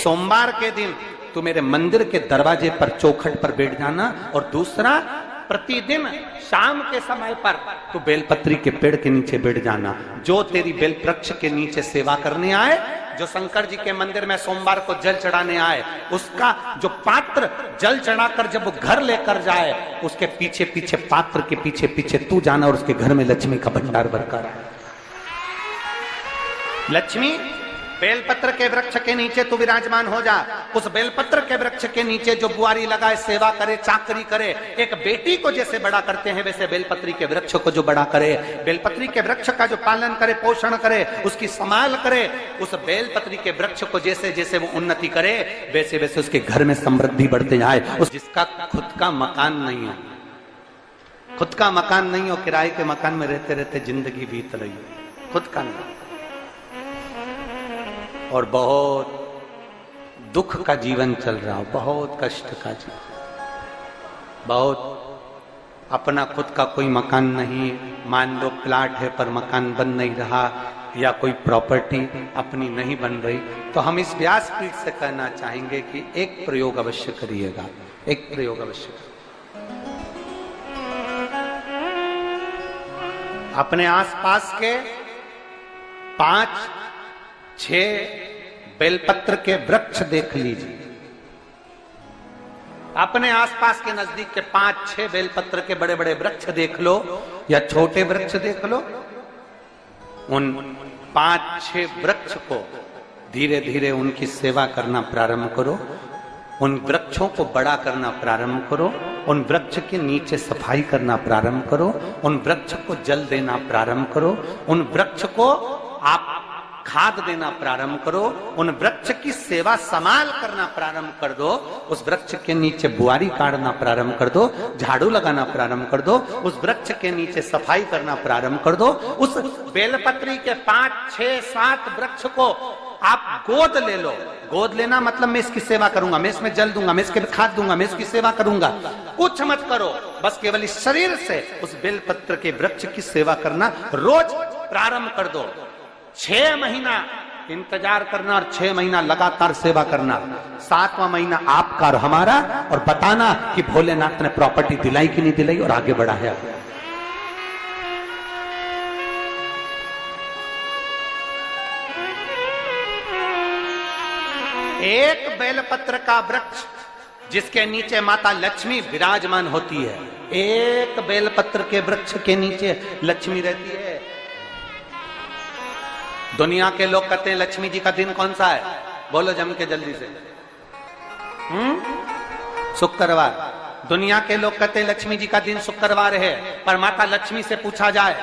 सोमवार के दिन तू मेरे मंदिर के दरवाजे पर चौखट पर बैठ जाना, और दूसरा प्रतिदिन शाम के समय पर तू बेलपत्री के पेड़ के नीचे बैठ जाना। जो तेरी बेल वृक्ष के नीचे सेवा करने आए, जो शंकर जी के मंदिर में सोमवार को जल चढ़ाने आए, उसका जो पात्र जल चढ़ाकर जब वो घर लेकर जाए, उसके पीछे पीछे, पात्र के पीछे पीछे तू जाना और उसके घर में लक्ष्मी का भंडार भरकर आए। लक्ष्मी बेलपत्र के वृक्ष के नीचे तू विराजमान हो जा। उस बेलपत्र के वृक्ष के नीचे जो बुआरी लगाए, सेवा करे, चाकरी करे, एक बेटी को जैसे बड़ा करते हैं वैसे बेलपत्री के वृक्ष को जो बड़ा करे, बेलपत्री के वृक्ष का जो पालन करे, पोषण करे, उसकी संभाल करे, उस बेलपत्री के वृक्ष को जैसे जैसे वो उन्नति करे, वैसे वैसे उसके घर में समृद्धि बढ़ते जाए। उस जिसका खुद का मकान नहीं हो, खुद का मकान नहीं हो, किराए के मकान में रहते रहते जिंदगी बीत रही हो, खुद का नहीं, और बहुत दुख का जीवन चल रहा हो, बहुत कष्ट का जीवन, बहुत अपना खुद का कोई मकान नहीं, मान लो प्लाट है पर मकान बन नहीं रहा, या कोई प्रॉपर्टी अपनी नहीं बन रही, तो हम इस व्यासपीठ से कहना चाहेंगे कि एक प्रयोग अवश्य करिएगा, एक प्रयोग अवश्य करिए। अपने आसपास के 5-6 बेलपत्र के वृक्ष देख लीजिए, अपने आसपास के नजदीक के 5-6 बेलपत्र के बड़े बड़े वृक्ष देख लो, या छोटे वृक्ष देख लो। उन 5-6 वृक्ष को धीरे धीरे उनकी सेवा करना प्रारंभ करो, उन वृक्षों को बड़ा करना प्रारंभ करो, उन वृक्ष के नीचे सफाई करना प्रारंभ करो, उन वृक्ष को जल देना प्रारंभ करो, उन वृक्ष को आप खाद देना प्रारंभ करो, उन वृक्ष की सेवा संभाल करना प्रारंभ कर दो, उस वृक्ष के नीचे बुआरी काटना प्रारंभ कर दो, झाड़ू लगाना प्रारंभ कर दो, उस वृक्ष के नीचे सफाई करना प्रारंभ कर दो। उस बेलपत्री के 5-6-7 वृक्ष को आप गोद ले लो। गोद लेना मतलब मैं इसकी सेवा करूंगा, मैं इसमें जल दूंगा, मैं इसके खाद दूंगा, मैं इसकी सेवा करूंगा, कुछ मत करो, बस केवल इस शरीर से उस बेलपत्र के वृक्ष की सेवा करना रोज प्रारंभ कर दो। 6 महीना इंतजार करना और 6 महीना लगातार सेवा करना, 7वां महीना आपका और हमारा, और बताना कि भोलेनाथ ने प्रॉपर्टी दिलाई कि नहीं दिलाई और आगे बढ़ा है। एक बेलपत्र का वृक्ष जिसके नीचे माता लक्ष्मी विराजमान होती है, एक बेलपत्र के वृक्ष के नीचे लक्ष्मी रहती है। दुनिया के लोग कहते हैं लक्ष्मी जी का दिन कौन सा है, बोलो जम के जल्दी से। शुक्रवार। दुनिया के लोग कहते हैं लक्ष्मी जी का दिन शुक्रवार है, पर माता लक्ष्मी से पूछा जाए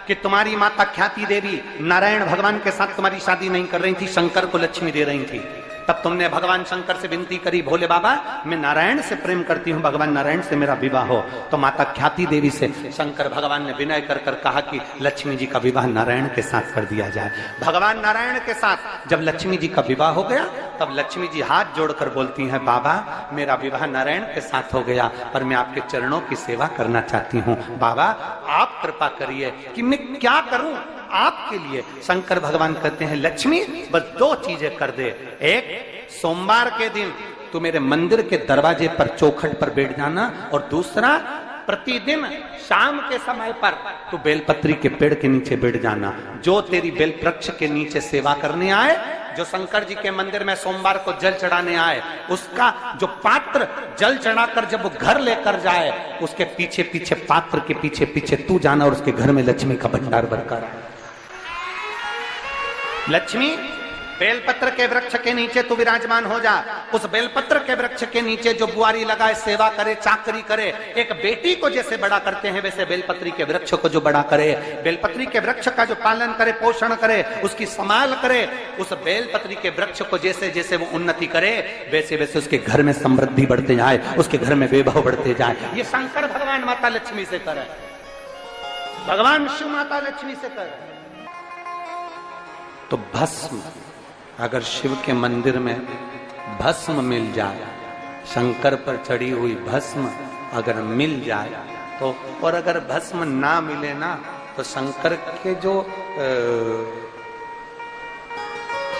कि तुम्हारी माता ख्याति देवी नारायण भगवान के साथ तुम्हारी शादी नहीं कर रही थी, शंकर को लक्ष्मी दे रही थी, तब तुमने भगवान शंकर से विनती करी, भोले बाबा मैं नारायण से प्रेम करती हूँ, भगवान नारायण से मेरा विवाह हो। तो माता ख्याति देवी से शंकर भगवान ने विनय कर कर कहा कि लक्ष्मी जी का विवाह नारायण के साथ कर दिया जाए। भगवान नारायण के साथ जब लक्ष्मी जी का विवाह हो गया, तब लक्ष्मी जी हाथ जोड़कर बोलती हैं, बाबा मेरा विवाह नारायण के साथ हो गया, पर मैं आपके चरणों की सेवा करना चाहती हूँ, बाबा आप कृपा करिए कि मैं क्या करूं आपके लिए। शंकर भगवान कहते हैं लक्ष्मी बस 2 चीजें कर दे, एक सोमवार के दिन तू मेरे मंदिर के दरवाजे पर चौखट पर बैठ जाना, और दूसरा प्रतिदिन शाम के समय पर तू बेलपत्री के पेड़ के नीचे बैठ जाना। जो तेरी बेल वृक्ष के नीचे सेवा करने आए, जो शंकर जी के मंदिर में सोमवार को जल चढ़ाने आए, उसका जो पात्र जल चढ़ाकर जब वो घर लेकर जाए, उसके पीछे पीछे, पात्र के पीछे पीछे तू जाना और उसके घर में लक्ष्मी का भंडार भरकर आए। लक्ष्मी बेलपत्र के वृक्ष के नीचे तू विराजमान हो जा। उस बेलपत्र के वृक्ष के नीचे जो बुआरी लगाए, सेवा करे, चाकरी करे, एक बेटी को जैसे बड़ा करते हैं वैसे बेलपत्री के वृक्ष को जो बड़ा करे, बेलपत्री के वृक्ष का जो पालन करे, पोषण करे, उसकी संभाल करे, उस बेलपत्री के वृक्ष को जैसे जैसे वो उन्नति करे, वैसे वैसे उसके घर में समृद्धि बढ़ते जाए, उसके घर में वैभव बढ़ते जाए। ये शंकर भगवान माता लक्ष्मी से करे, भगवान शिव माता लक्ष्मी से करे। तो भस्म, अगर शिव के मंदिर में भस्म मिल जाए, शंकर पर चढ़ी हुई भस्म अगर मिल जाए तो, और अगर भस्म ना मिले ना, तो शंकर के जो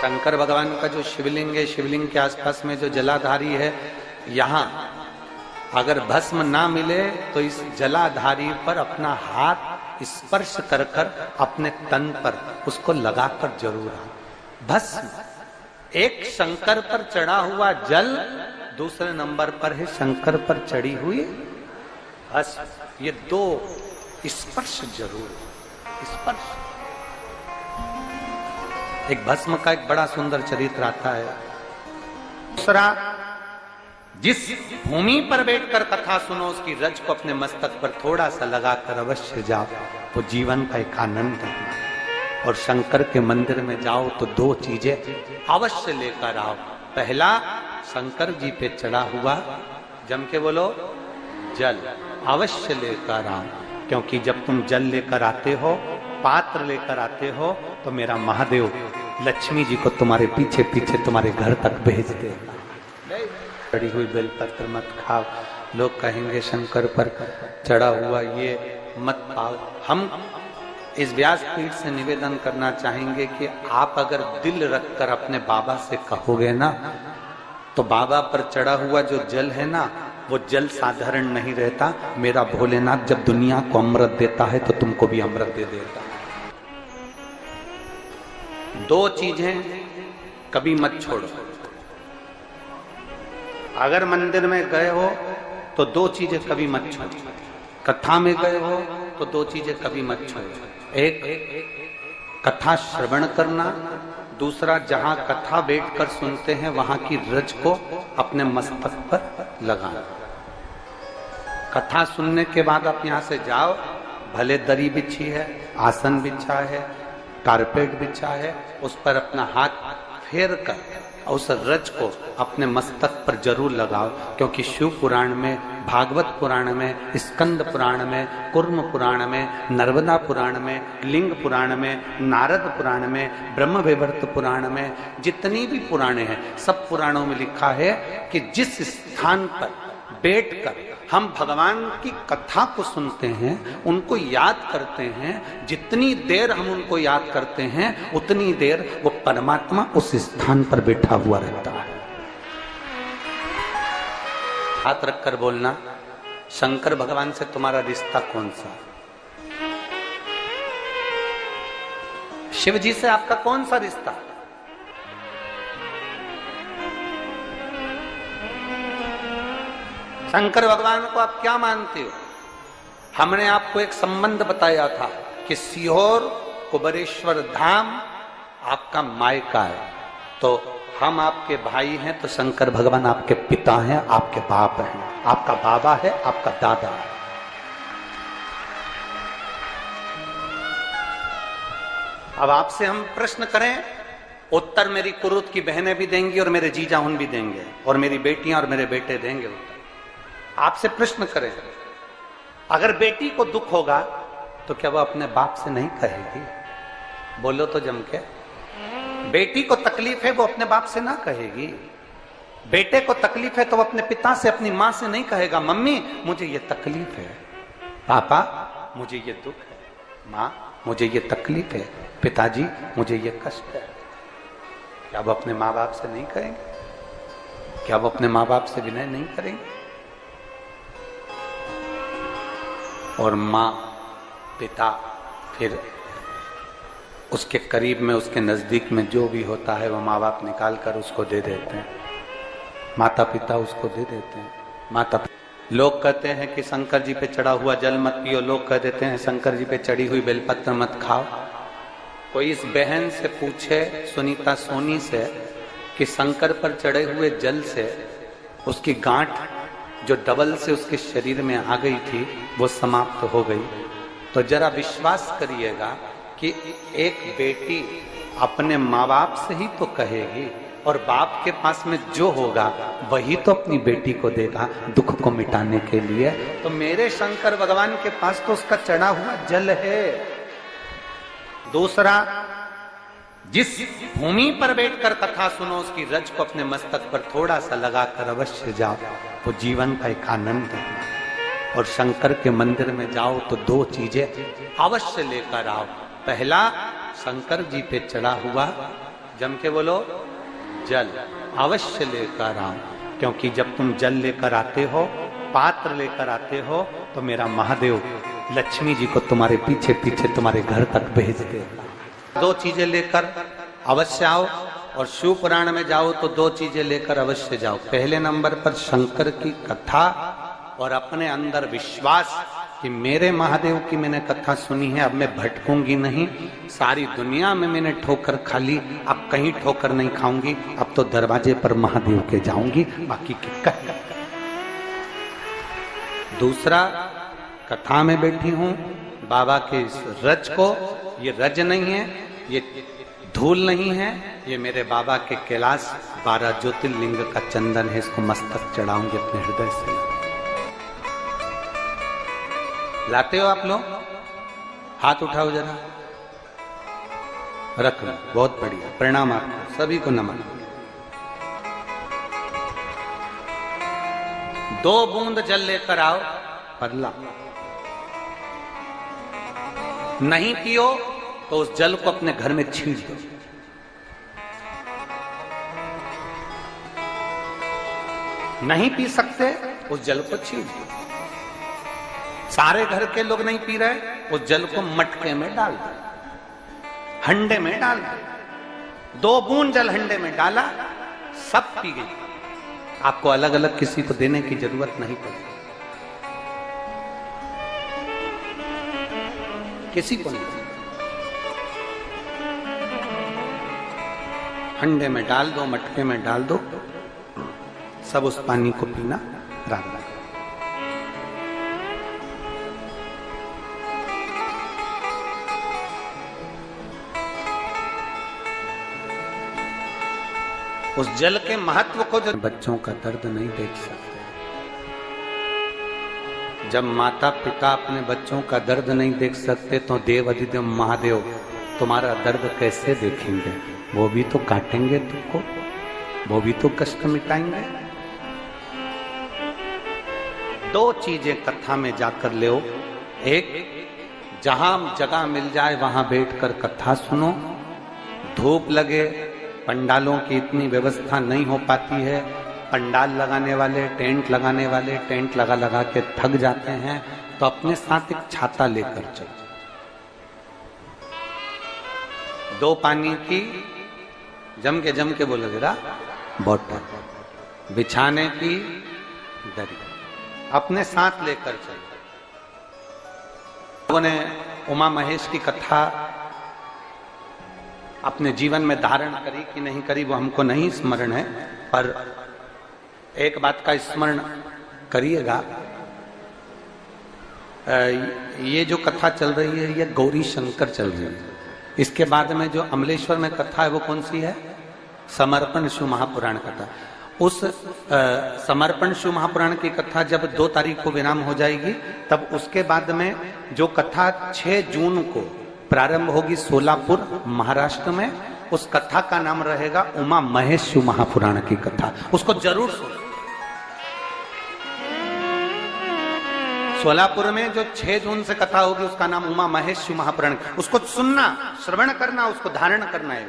शंकर भगवान का जो शिवलिंग है, शिवलिंग के आसपास में जो जलाधारी है, यहाँ अगर भस्म ना मिले तो इस जलाधारी पर अपना हाथ स्पर्श कर कर अपने तन पर उसको लगाकर जरूर आओ। भस्म, एक शंकर पर चढ़ा हुआ जल, दूसरे नंबर पर है शंकर पर चढ़ी हुई भस्म। ये दो स्पर्श जरूर, स्पर्श। एक भस्म का एक बड़ा सुंदर चरित्र आता है। दूसरा, जिस भूमि पर बैठकर कथा सुनो उसकी रज को अपने मस्तक पर थोड़ा सा लगाकर अवश्य जाओ तो जीवन का एक आनंद है। और शंकर के मंदिर में जाओ तो दो चीजें अवश्य लेकर आओ। पहला, शंकर जी पे चढ़ा हुआ, जम के बोलो, जल अवश्य लेकर आओ। क्योंकि जब तुम जल लेकर आते हो, पात्र लेकर आते हो, तो मेरा महादेव लक्ष्मी जी को तुम्हारे पीछे पीछे तुम्हारे घर तक भेज देगा। चढ़ी हुई बेलपत्र मत खाओ, लोग कहेंगे शंकर पर चढ़ा हुआ ये मत पाओ। हम इस व्यासपीठ से निवेदन करना चाहेंगे कि आप अगर दिल रखकर अपने बाबा से कहोगे ना, तो बाबा पर चढ़ा हुआ जो जल है ना, वो जल साधारण नहीं रहता। मेरा भोलेनाथ जब दुनिया को अमृत देता है तो तुमको भी अमृत दे देता है। दो चीजें कभी मत छोड़ो। अगर मंदिर में गए हो तो दो चीजें कभी मत छोड़ो। कथा में गए हो तो दो चीजें कभी मत छोड़ो। एक, कथा श्रवण करना। दूसरा, जहां कथा बैठकर सुनते हैं वहां की रज को अपने मस्तक पर लगाना। कथा सुनने के बाद आप यहां से जाओ, भले दरी बिछी है, आसन बिछा है, कारपेट बिछा है, उस पर अपना हाथ फेर कर उस रज को अपने मस्तक पर जरूर लगाओ। क्योंकि शिव पुराण में, भागवत पुराण में, स्कंद पुराण में, कुर्म पुराण में, नर्मदा पुराण में, लिंग पुराण में, नारद पुराण में, ब्रह्म वैवर्त पुराण में, जितनी भी पुराणे हैं, सब पुराणों में लिखा है कि जिस स्थान पर बैठकर हम भगवान की कथा को सुनते हैं, उनको याद करते हैं, जितनी देर हम उनको याद करते हैं उतनी देर वो परमात्मा उस स्थान पर बैठा हुआ रहता है। हाथ रखकर बोलना, शंकर भगवान से तुम्हारा रिश्ता कौन सा? शिव जी से आपका कौन सा रिश्ता? शंकर भगवान को आप क्या मानते हो? हमने आपको एक संबंध बताया था कि सीहोर कुबेरेश्वर धाम आपका मायका है, तो हम आपके भाई हैं, तो शंकर भगवान आपके पिता हैं, आपके बाप हैं, आपका बाबा है, आपका दादा है। अब आपसे हम प्रश्न करें, उत्तर मेरी कुरुत की बहनें भी देंगी और मेरे जीजा उन भी देंगे और मेरी बेटियां और मेरे बेटे देंगे उत्तर। आपसे प्रश्न करें, अगर बेटी को दुख होगा तो क्या वो अपने बाप से नहीं कहेगी? बोलो तो जम के। बेटी को तकलीफ है वो अपने बाप से ना कहेगी। बेटे को तकलीफ है तो वो अपने पिता से, अपनी मां से नहीं कहेगा, मम्मी मुझे ये तकलीफ है, पापा मुझे ये दुख है, मां मुझे ये तकलीफ है, पिताजी मुझे ये कष्ट है। क्या वो अपने माँ बाप से नहीं कहेंगे? क्या वो अपने माँ बाप से विनय नहीं करेंगे? और माँ, पिता, फिर उसके करीब में, उसके नजदीक में जो भी होता है वो माँ बाप निकाल कर उसको दे देते हैं, माता पिता उसको दे देते हैं। माता लोग कहते हैं कि शंकर जी पे चढ़ा हुआ जल मत पियो, लोग कह देते हैं शंकर जी पे चढ़ी हुई बेलपत्र मत खाओ। कोई इस बहन से पूछे, सुनीता सोनी से, कि शंकर पर चढ़े हुए जल से उसकी गांठ जो डबल से उसके शरीर में आ गई थी वो समाप्त हो गई, तो जरा विश्वास करिएगा कि एक बेटी अपने माँ बाप से ही तो कहेगी, और बाप के पास में जो होगा वही तो अपनी बेटी को देगा दुख को मिटाने के लिए। तो मेरे शंकर भगवान के पास तो उसका चढ़ा हुआ जल है। दूसरा, जिस भूमि पर बैठकर कथा सुनो उसकी रज को अपने मस्तक पर थोड़ा सा लगाकर अवश्य जाओ, तो जीवन का एक आनंद है। और शंकर के मंदिर में जाओ तो दो चीजें अवश्य लेकर आओ। पहला, शंकर जी पे चढ़ा हुआ जम के बोलो, जल अवश्य लेकर आओ, क्योंकि जब तुम जल लेकर आते हो, पात्र लेकर आते हो, तो मेरा महादेव लक्ष्मी जी को तुम्हारे पीछे पीछे तुम्हारे घर तक भेजते हैं। दो चीजें लेकर अवश्य आओ, और शिव पुराण में जाओ तो दो चीजें लेकर अवश्य जाओ। पहले नंबर पर शंकर की कथा और अपने अंदर विश्वास कि मेरे महादेव की मैंने कथा सुनी है, अब मैं भटकूंगी नहीं। सारी दुनिया में मैंने ठोकर खा ली, अब कहीं ठोकर नहीं खाऊंगी, अब तो दरवाजे पर महादेव के जाऊंगी, बाकी के कह। दूसरा, कथा में बैठी हूं बाबा के इस रज को, ये रज नहीं है, ये धूल नहीं है, ये मेरे बाबा के कैलाश 12 ज्योतिर्लिंग का चंदन है, इसको मस्तक चढ़ाऊंगी अपने हृदय से। लाते हो आप लोग? हाथ उठाओ जरा, रख लो, बहुत बढ़िया, प्रणाम आपको सभी को, नमन। 2 बूंद जल लेकर आओ, परला। नहीं पियो तो उस जल को अपने घर में छींट दो। नहीं पी सकते, उस जल को छींट दो। सारे घर के लोग नहीं पी रहे, उस जल को मटके में डाल दो, हंडे में डाल दो। 2 बूंद जल हंडे में डाला, सब पी गई। आपको अलग अलग किसी को देने की जरूरत नहीं पड़ी, किसी को नहीं। हंडे में डाल दो, मटके में डाल दो, सब उस पानी को पीना। राधा राधा। उस जल के महत्व को जो बच्चों का दर्द नहीं देख सकते, जब माता पिता अपने बच्चों का दर्द नहीं देख सकते, तो देव अधिदेव महादेव तुम्हारा दर्द कैसे देखेंगे? वो भी तो काटेंगे तुमको, वो भी तो कष्ट मिटाएंगे। 2 चीजें कथा में जाकर ले। एक, जहां जगह मिल जाए वहां बैठकर कथा सुनो। धूप लगे, पंडालों की इतनी व्यवस्था नहीं हो पाती है, पंडाल लगाने वाले, टेंट लगाने वाले टेंट लगा लगा के थक जाते हैं, तो अपने साथ एक छाता लेकर चलो। 2 पानी की जम के बोलो जरा, बोतल, बिछाने की दरी अपने साथ लेकर चलो। लोगों ने उमा महेश की कथा अपने जीवन में धारण करी कि नहीं करी वो हमको नहीं स्मरण है, पर एक बात का स्मरण करिएगा, ये जो कथा चल रही है ये गौरी शंकर चल रही है। इसके बाद में जो अमलेश्वर में कथा है वो कौन सी है? समर्पण शिव महापुराण कथा। उस समर्पण शिव महापुराण की कथा जब 2 तारीख को विराम हो जाएगी, तब उसके बाद में जो कथा 6 जून को प्रारंभ होगी सोलापुर महाराष्ट्र में, उस कथा का नाम रहेगा उमा महेश शिव महापुराण की कथा। उसको जरूर सुनो। सोलापुर में जो 6 जून से कथा होगी उसका नाम उमा महेश शिव महापुराण। उसको सुनना, श्रवण करना, उसको धारण करना है।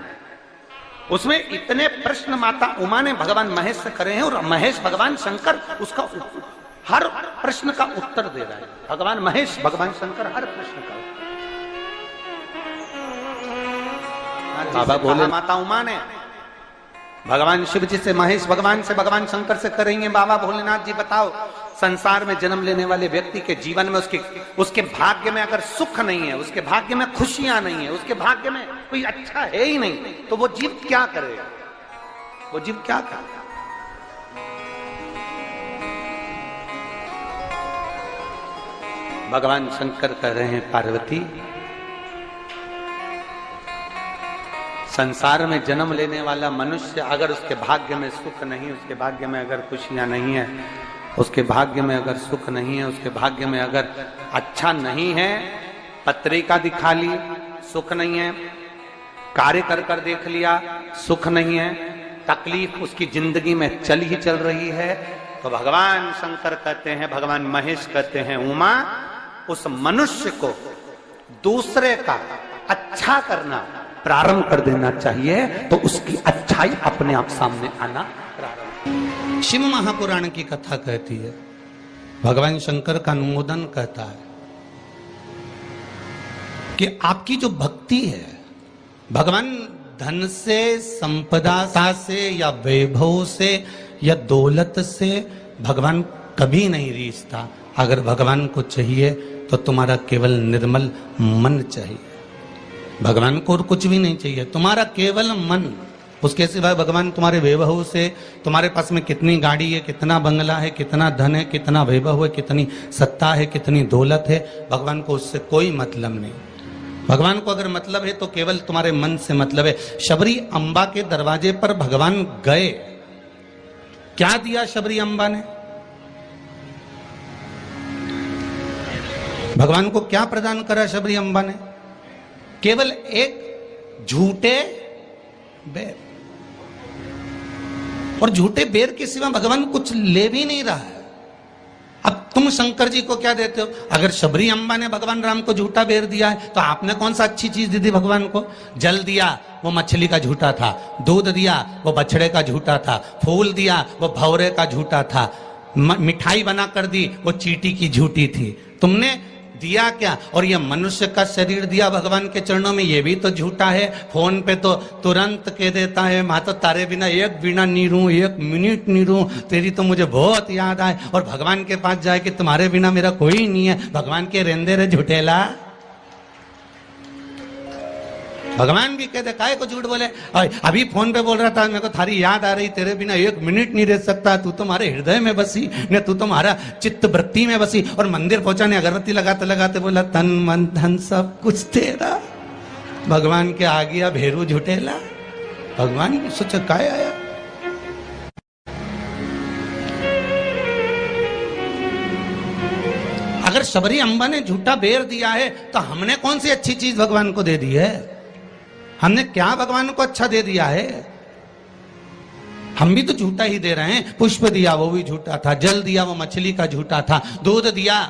उसमें इतने प्रश्न माता उमा ने भगवान महेश से करे हैं, और महेश भगवान शंकर उसका हर प्रश्न का उत्तर दे रहा है। भगवान महेश भगवान शंकर हर प्रश्न का। बाबा बोले माता उमा ने भगवान शिव जी से, महेश भगवान से, भगवान शंकर से करेंगे, बाबा भोलेनाथ जी बताओ, संसार में जन्म लेने वाले व्यक्ति के जीवन में उसके भाग्य में अगर सुख नहीं है, उसके भाग्य में खुशियां नहीं है, उसके भाग्य में कोई अच्छा है ही नहीं, तो वो जीव क्या करेगा? वो जीव क्या करेगा? भगवान शंकर कह रहे हैं, पार्वती, संसार में जन्म लेने वाला मनुष्य अगर उसके भाग्य में सुख नहीं, उसके भाग्य में अगर खुशियां नहीं है, उसके भाग्य में अगर सुख नहीं है, उसके भाग्य में अगर अच्छा नहीं है, पत्रिका दिखा ली सुख नहीं है, कार्य कर कर देख लिया सुख नहीं है, तकलीफ उसकी जिंदगी में चल ही चल रही है, तो भगवान शंकर कहते हैं, भगवान महेश कहते हैं, उमा, उस मनुष्य को दूसरे का अच्छा करना, प्रारंभ कर देना चाहिए, तो उसकी अच्छाई अपने आप सामने आना प्रारंभ। शिव महापुराण की कथा कहती है, भगवान शंकर का अनुमोदन कहता है कि आपकी जो भक्ति है, भगवान धन से, संपदा से या वैभव से या दौलत से भगवान कभी नहीं रीझता। अगर भगवान को चाहिए तो तुम्हारा केवल निर्मल मन चाहिए, भगवान को और कुछ भी नहीं चाहिए, तुम्हारा केवल मन। उसके सिवाय भगवान तुम्हारे वैभव से, तुम्हारे पास में कितनी गाड़ी है, कितना बंगला है, कितना धन है, कितना वैभव है, कितनी सत्ता है, कितनी दौलत है, भगवान को उससे कोई मतलब नहीं। भगवान को अगर मतलब है तो केवल तुम्हारे मन से मतलब है। शबरी अम्बा के दरवाजे पर भगवान गए, क्या दिया शबरी अम्बा ने? भगवान को क्या प्रदान करा शबरी अम्बा ने? केवल एक झूठे बेर, और झूठे बेर के सिवा भगवान कुछ ले भी नहीं रहा है। अब तुम शंकर जी को क्या देते हो? अगर शबरी अम्बा ने भगवान राम को झूठा बेर दिया है तो आपने कौन सा अच्छी चीज दी थी भगवान को? जल दिया, वो मछली का झूठा था। दूध दिया, वो बछड़े का झूठा था। फूल दिया, वो भौरे का झूठा था। मिठाई बना कर दी, वो चींटी की झूठी थी। तुमने दिया क्या? और ये मनुष्य का शरीर दिया भगवान के चरणों में, ये भी तो झूठा है। फोन पे तो तुरंत कह देता है, माँ तो तारे बिना एक बिना नहीं रहूं, एक मिनट नहीं रहूं, तेरी तो मुझे बहुत याद आए। और भगवान के पास जाए कि तुम्हारे बिना मेरा कोई नहीं है। भगवान के रेंदे रे झूठेला। भगवान भी कहते काहे को झूठ बोले? अभी फोन पे बोल रहा था, मेरे को थारी याद आ रही, तेरे बिना एक मिनट नहीं रह सकता, तू तुम्हारे हृदय में बसी ने, तू तुम्हारा चित्त वृत्ति में बसी। और मंदिर पहुंचा ने अगरबत्ती लगाते लगाते बोला, तन मन धन सब कुछ तेरा। भगवान के आ गया भेरू झूठेला। भगवान भी सोचा काय आया। अगर शबरी अम्बा ने झूठा बेर दिया है तो हमने कौन सी अच्छी चीज भगवान को दे दी है? हमने क्या भगवान को अच्छा दे दिया है? हम भी तो झूठा ही दे रहे हैं। पुष्प दिया, वो भी झूठा था। जल दिया, वो मछली का झूठा था। दूध दिया,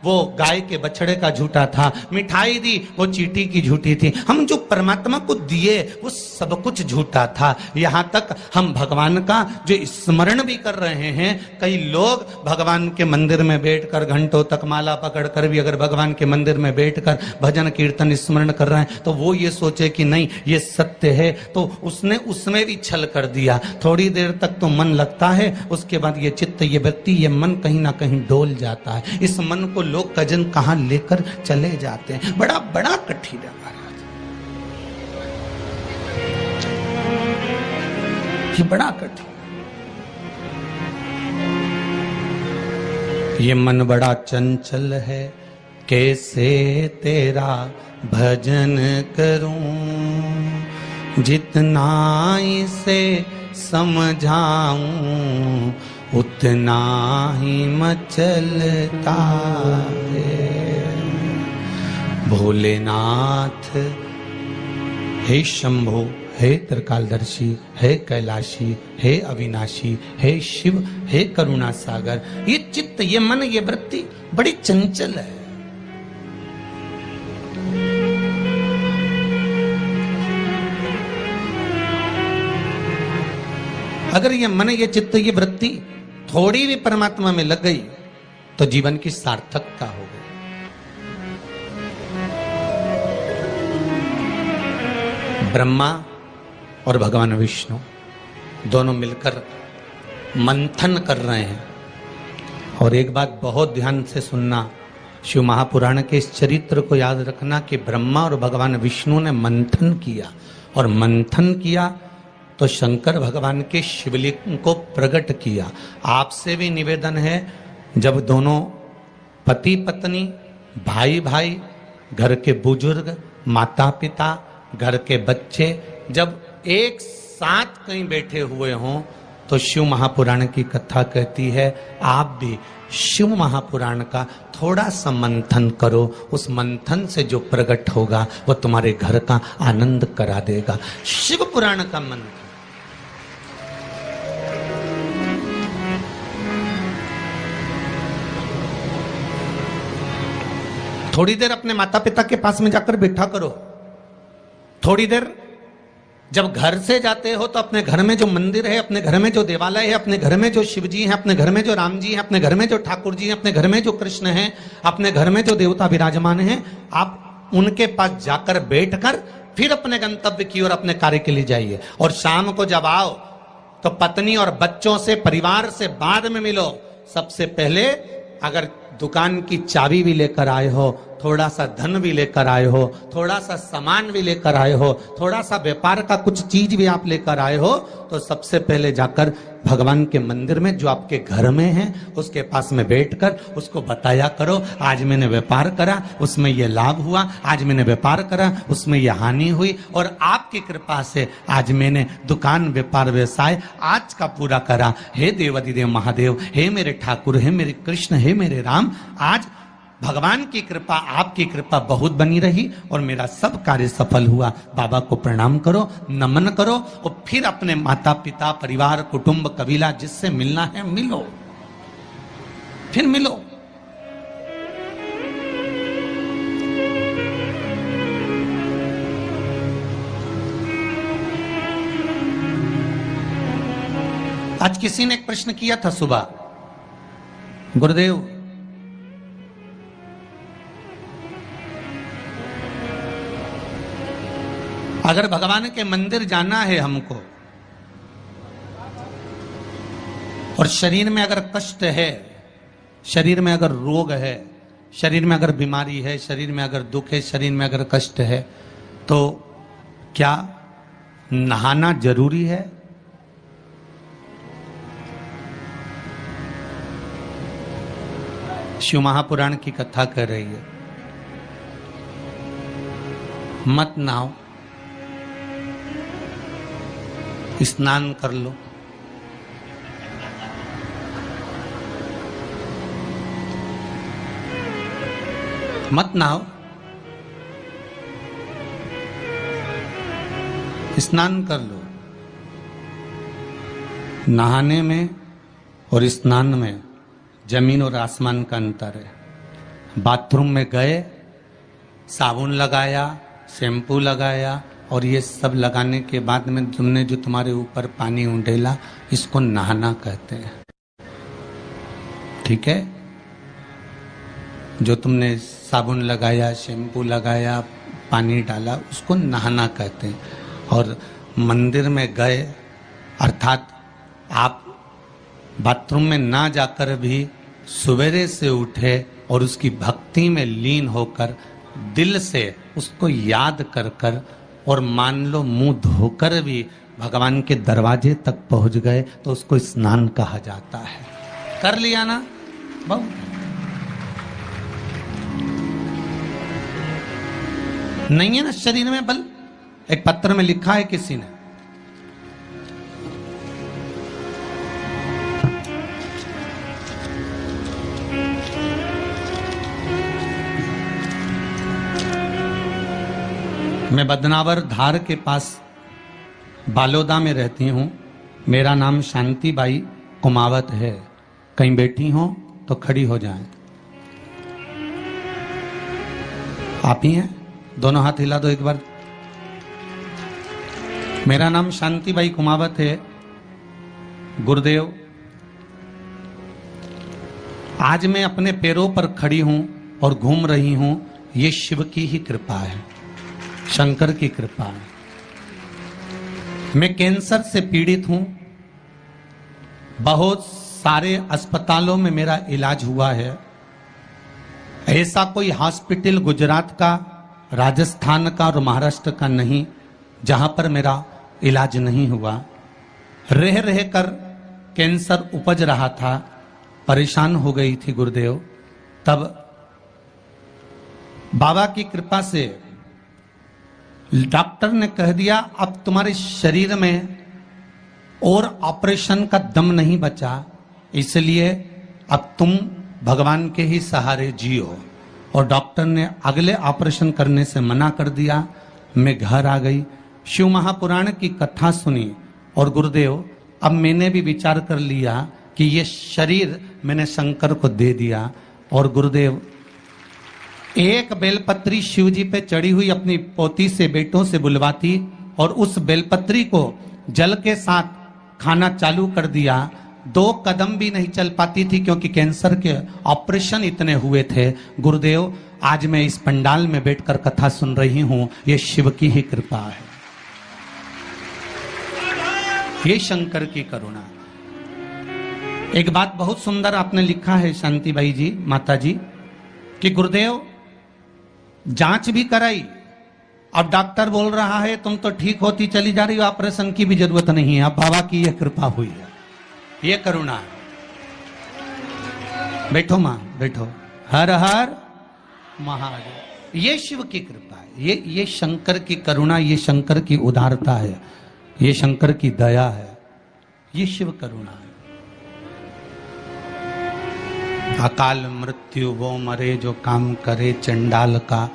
वो गाय के बछड़े का झूठा था। मिठाई दी, वो चींटी की झूठी थी। हम जो परमात्मा को दिए वो सब कुछ झूठा था। यहां तक हम भगवान का जो स्मरण भी कर रहे हैं, कई लोग भगवान के मंदिर में बैठकर घंटों तक माला पकड़कर भी अगर भगवान के मंदिर में बैठकर भजन कीर्तन स्मरण कर रहे हैं तो वो ये सोचे कि नहीं ये सत्य है, तो उसने उसमें भी छल कर दिया। थोड़ी देर तक तो मन लगता है, उसके बाद ये चित्त, ये वृत्ति, ये मन कहीं ना कहीं डोल जाता है। इस मन को लोग कजन कहां लेकर चले जाते हैं। बड़ा बड़ा कठिन है महाराज, ये बड़ा कठिन। ये मन बड़ा चंचल है, कैसे तेरा भजन करूं, जितना इसे समझाऊं उतना ही मचलता है। भोलेनाथ हे शंभो, हे त्रिकालदर्शी, हे कैलाशी, हे अविनाशी, हे शिव, हे करुणा सागर। ये चित्त, ये मन, ये वृत्ति बड़ी चंचल है। अगर ये मन, ये चित्त, ये वृत्ति थोड़ी भी परमात्मा में लग गई तो जीवन की सार्थकता हो गई। ब्रह्मा और भगवान विष्णु दोनों मिलकर मंथन कर रहे हैं। और एक बात बहुत ध्यान से सुनना, शिव महापुराण के इस चरित्र को याद रखना कि ब्रह्मा और भगवान विष्णु ने मंथन किया, और मंथन किया तो शंकर भगवान के शिवलिंग को प्रकट किया। आपसे भी निवेदन है, जब दोनों पति पत्नी, भाई भाई, घर के बुजुर्ग, माता पिता, घर के बच्चे जब एक साथ कहीं बैठे हुए हों तो शिव महापुराण की कथा कहती है आप भी शिव महापुराण का थोड़ा सा मंथन करो। उस मंथन से जो प्रकट होगा वो तुम्हारे घर का आनंद करा देगा। शिव पुराण का मंथन। थोड़ी देर अपने माता पिता के पास में जाकर बैठा करो, थोड़ी देर जब घर से जाते हो तो अपने घर में जो मंदिर है, अपने घर में जो देवालय है, अपने घर में जो शिव जी हैं, अपने घर में जो राम जी हैं, अपने घर में जो ठाकुर जी हैं, अपने घर में जो कृष्ण हैं, अपने घर में जो देवता विराजमान हैं, आप उनके पास जाकर बैठकर फिर अपने गंतव्य की ओर अपने कार्य के लिए जाइए। और शाम को जब आओ तो पत्नी और बच्चों से, परिवार से बाद में मिलो। सबसे पहले अगर दुकान की चाबी भी लेकर आए हो, थोड़ा सा धन भी लेकर आए हो, थोड़ा सा सामान भी लेकर आए हो, थोड़ा सा व्यापार का कुछ चीज भी आप लेकर आए हो, तो सबसे पहले जाकर भगवान के मंदिर में जो आपके घर में है उसके पास में बैठकर उसको बताया करो, आज मैंने व्यापार करा उसमें यह लाभ हुआ, आज मैंने व्यापार करा उसमें यह हानि हुई, और आपकी कृपा से आज मैंने दुकान व्यापार व्यवसाय आज का पूरा करा। हे देवाधिदेव महादेव, हे मेरे ठाकुर, हे मेरे कृष्ण, हे मेरे राम, आज भगवान की कृपा, आपकी कृपा बहुत बनी रही और मेरा सब कार्य सफल हुआ। बाबा को प्रणाम करो, नमन करो और फिर अपने माता पिता, परिवार, कुटुंब, कबीला जिससे मिलना है मिलो, फिर मिलो। आज किसी ने एक प्रश्न किया था सुबह, गुरुदेव अगर भगवान के मंदिर जाना है हमको और शरीर में अगर कष्ट है, शरीर में अगर रोग है, शरीर में अगर बीमारी है, शरीर में अगर दुख है, शरीर में अगर कष्ट है, तो क्या नहाना जरूरी है? शिव महापुराण की कथा कर रही है, मत नहाओ, स्नान कर लो। मत नहाओ, स्नान कर लो। नहाने में और स्नान में जमीन और आसमान का अंतर है। बाथरूम में गए, साबुन लगाया, शैम्पू लगाया और ये सब लगाने के बाद में तुमने जो तुम्हारे ऊपर पानी उंडेला, इसको नहाना कहते हैं। ठीक है? जो तुमने साबुन लगाया, शैम्पू लगाया, पानी डाला, उसको नहाना कहते हैं। और मंदिर में गए अर्थात आप बाथरूम में ना जाकर भी सवेरे से उठे और उसकी भक्ति में लीन होकर दिल से उसको याद कर कर और मान लो मुंह धोकर भी भगवान के दरवाजे तक पहुंच गए तो उसको स्नान कहा जाता है। कर लिया ना बहुत। नहीं है ना शरीर में बल? एक पत्र में लिखा है किसी ने, मैं बदनावर धार के पास बालोदा में रहती हूं, मेरा नाम शांति बाई कुमावत है, कहीं बैठी हो तो खड़ी हो जाएं। आप ही हैं? दोनों हाथ हिला दो एक बार। मेरा नाम शांति बाई कुमावत है। गुरुदेव, आज मैं अपने पैरों पर खड़ी हूं और घूम रही हूं, ये शिव की ही कृपा है, शंकर की कृपा है। मैं कैंसर से पीड़ित हूं, बहुत सारे अस्पतालों में मेरा इलाज हुआ है। ऐसा कोई हॉस्पिटल गुजरात का, राजस्थान का और महाराष्ट्र का नहीं जहां पर मेरा इलाज नहीं हुआ। रह रह कर कैंसर उपज रहा था, परेशान हो गई थी गुरुदेव। तब बाबा की कृपा से डॉक्टर ने कह दिया अब तुम्हारे शरीर में और ऑपरेशन का दम नहीं बचा, इसलिए अब तुम भगवान के ही सहारे जियो। और डॉक्टर ने अगले ऑपरेशन करने से मना कर दिया। मैं घर आ गई, शिव महापुराण की कथा सुनी और गुरुदेव अब मैंने भी विचार कर लिया कि ये शरीर मैंने शंकर को दे दिया। और गुरुदेव एक बेलपत्री शिव जी पे चढ़ी हुई अपनी पोती से, बेटों से बुलवाती और उस बेलपत्री को जल के साथ खाना चालू कर दिया, 2 कदम भी नहीं चल पाती थी क्योंकि कैंसर के ऑपरेशन इतने हुए थे। गुरुदेव, आज मैं इस पंडाल में बैठकर कथा सुन रही हूं, ये शिव की ही कृपा है, ये शंकर की करुणा। एक बात बहुत सुंदर आपने लिखा है शांतिबाई जी, माता जी, कि गुरुदेव जांच भी कराई, अब डॉक्टर बोल रहा है तुम तो ठीक होती चली जा रही हो, ऑपरेशन की भी जरूरत नहीं है। अब बाबा की यह कृपा हुई है, ये करुणा है। बैठो मां, बैठो। हर हर महादेव। ये शिव की कृपा है, ये शंकर की करुणा, ये शंकर की उदारता है, ये शंकर की दया है, ये शिव करुणा है। अकाल मृत्यु वो मरे जो काम करे, चंडाल का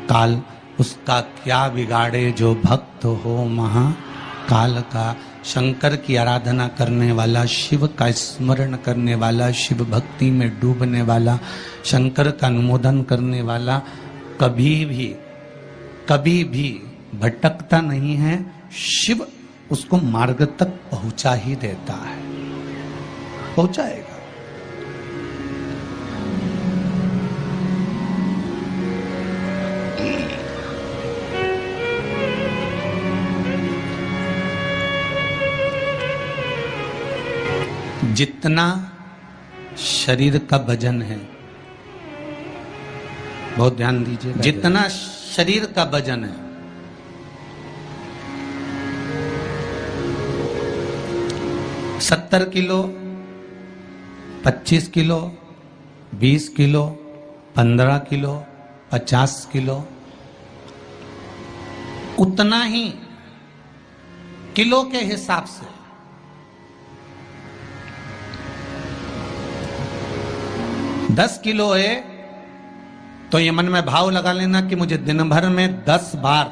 काल उसका क्या बिगाड़े, जो भक्त हो महाकाल का। शंकर की आराधना करने वाला, शिव का स्मरण करने वाला, शिव भक्ति में डूबने वाला, शंकर का अनुमोदन करने वाला कभी भी भटकता नहीं है। शिव उसको मार्ग तक पहुंचा ही देता है, पहुंचाएगा। जितना शरीर का वजन है, बहुत ध्यान दीजिए, जितना शरीर का वजन है, $70 kilo, 25 kilo, 20 kilo, 15 kilo, 50 kilo, उतना ही किलो के हिसाब से 10 किलो है तो ये मन में भाव लगा लेना कि मुझे दिन भर में 10 बार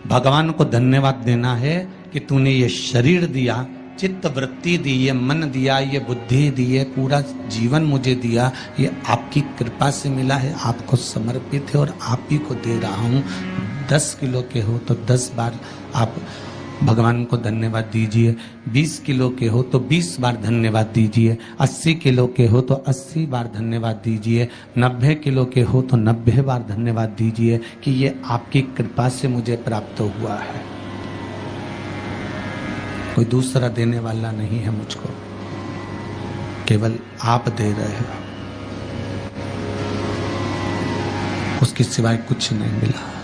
भगवान को धन्यवाद देना है कि तूने ये शरीर दिया, चित्त वृत्ति दी, ये मन दिया, ये बुद्धि दी, ये पूरा जीवन मुझे दिया, ये आपकी कृपा से मिला है, आपको समर्पित है और आप ही को दे रहा हूं। 10 किलो के हो तो 10 बार आप भगवान को धन्यवाद दीजिए, 20 किलो के हो तो 20 बार धन्यवाद दीजिए, 80 किलो के हो तो 80 बार धन्यवाद दीजिए, 90 किलो के हो तो 90 बार धन्यवाद दीजिए कि ये आपकी कृपा से मुझे प्राप्त हुआ है, कोई दूसरा देने वाला नहीं है मुझको, केवल आप दे रहे हो, उसके सिवाय कुछ नहीं मिला।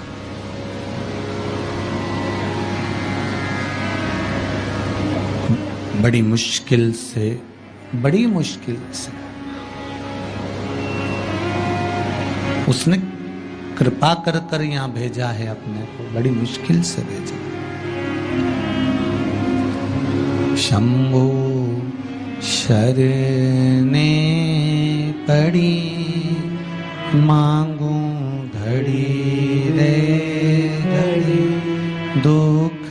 बड़ी मुश्किल से उसने कृपा कर कर यहां भेजा है अपने को, बड़ी मुश्किल से भेजा। शंभो शरणे पड़ी मांगू घड़ी रे घड़ी, दुख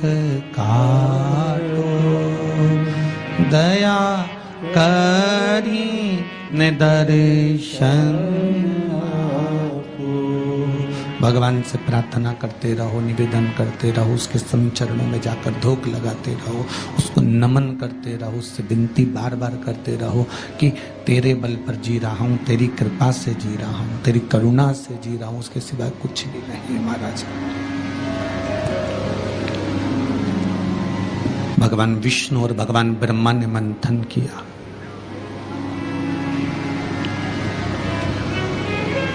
काटो दया करी ने दर्शन। भगवान से प्रार्थना करते रहो, निवेदन करते रहो, उसके चरणों में जाकर धोख लगाते रहो, उसको नमन करते रहो, उससे विनती बार बार करते रहो कि तेरे बल पर जी रहा हूं, तेरी कृपा से जी रहा हूं, तेरी करुणा से जी रहा हूं, उसके सिवाय कुछ भी नहीं है महाराज। भगवान विष्णु और भगवान ब्रह्मा ने मंथन किया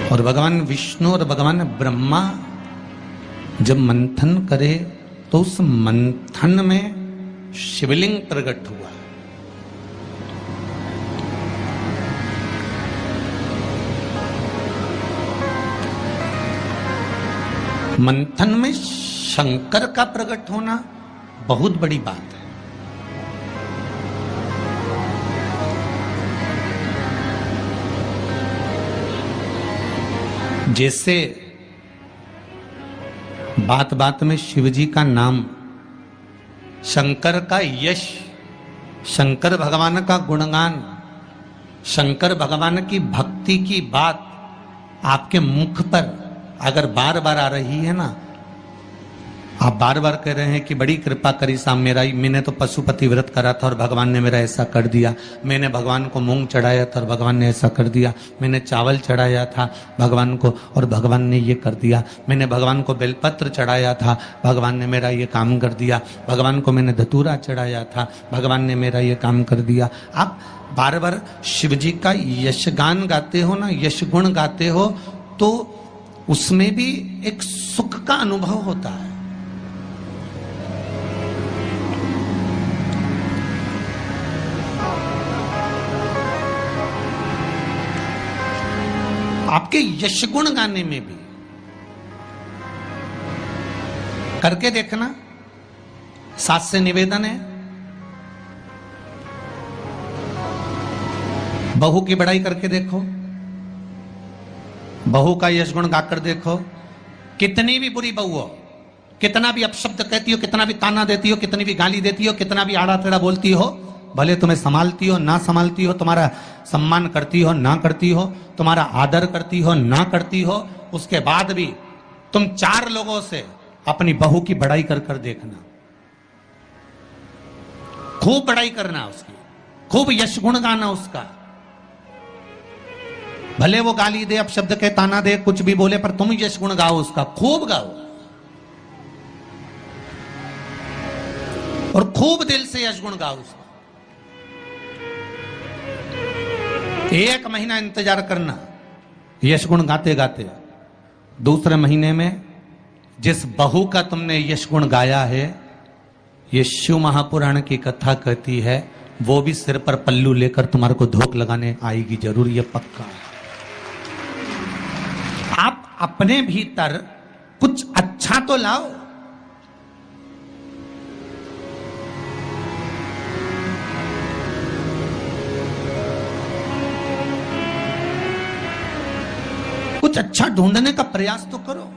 और भगवान विष्णु और भगवान ब्रह्मा जब मंथन करे तो उस मंथन में शिवलिंग प्रकट हुआ। मंथन में शंकर का प्रकट होना बहुत बड़ी बात है। जैसे बात बात में शिवजी का नाम, शंकर का यश, शंकर भगवान का गुणगान, शंकर भगवान की भक्ति की बात आपके मुख पर अगर बार बार आ रही है ना, आप बार बार कह रहे हैं कि बड़ी कृपा करी साहब मेरा, मैंने तो पशुपति व्रत करा था और भगवान ने मेरा ऐसा कर दिया। मैंने भगवान को मूंग चढ़ाया था और भगवान ने ऐसा कर दिया। मैंने चावल चढ़ाया था भगवान को और भगवान ने ये कर दिया। मैंने भगवान को बेलपत्र चढ़ाया था, भगवान ने मेरा ये काम कर दिया। भगवान को मैंने धतूरा चढ़ाया था, भगवान ने मेरा ये काम कर दिया। आप बार बार शिव जी का यशगान गाते हो ना, यश गुण गाते हो, तो उसमें भी एक सुख का अनुभव होता है। आपके यश गुण गाने में भी करके देखना। साथ से निवेदन है, बहू की बड़ाई करके देखो, बहू का यश गुण गाकर देखो। कितनी भी बुरी बहू हो, कितना भी अपशब्द कहती हो, कितना भी ताना देती हो, कितनी भी गाली देती हो, कितना भी आड़ा टेढ़ा बोलती हो, भले तुम्हें संभालती हो ना संभालती हो, तुम्हारा सम्मान करती हो ना करती हो, तुम्हारा आदर करती हो ना करती हो, उसके बाद भी तुम 4 लोगों से अपनी बहू की बड़ाई कर कर देखना। खूब बड़ाई करना उसकी, खूब यश गुण गाना उसका। भले वो गाली दे, अपशब्द के ताना दे, कुछ भी बोले, पर तुम यश गुण गाओ उसका, खूब गाओ और खूब दिल से यश गुण गाओ उसका। 1 महीना इंतजार करना यश गुण गाते गाते। दूसरे महीने में जिस बहू का तुमने यश गुण गाया है, ये शिव महापुराण की कथा कहती है, वो भी सिर पर पल्लू लेकर तुम्हारे को धोख लगाने आएगी जरूर, ये पक्का है। आप अपने भीतर कुछ अच्छा तो लाओ। कुछ अच्छा ढूंढने का प्रयास तो करो।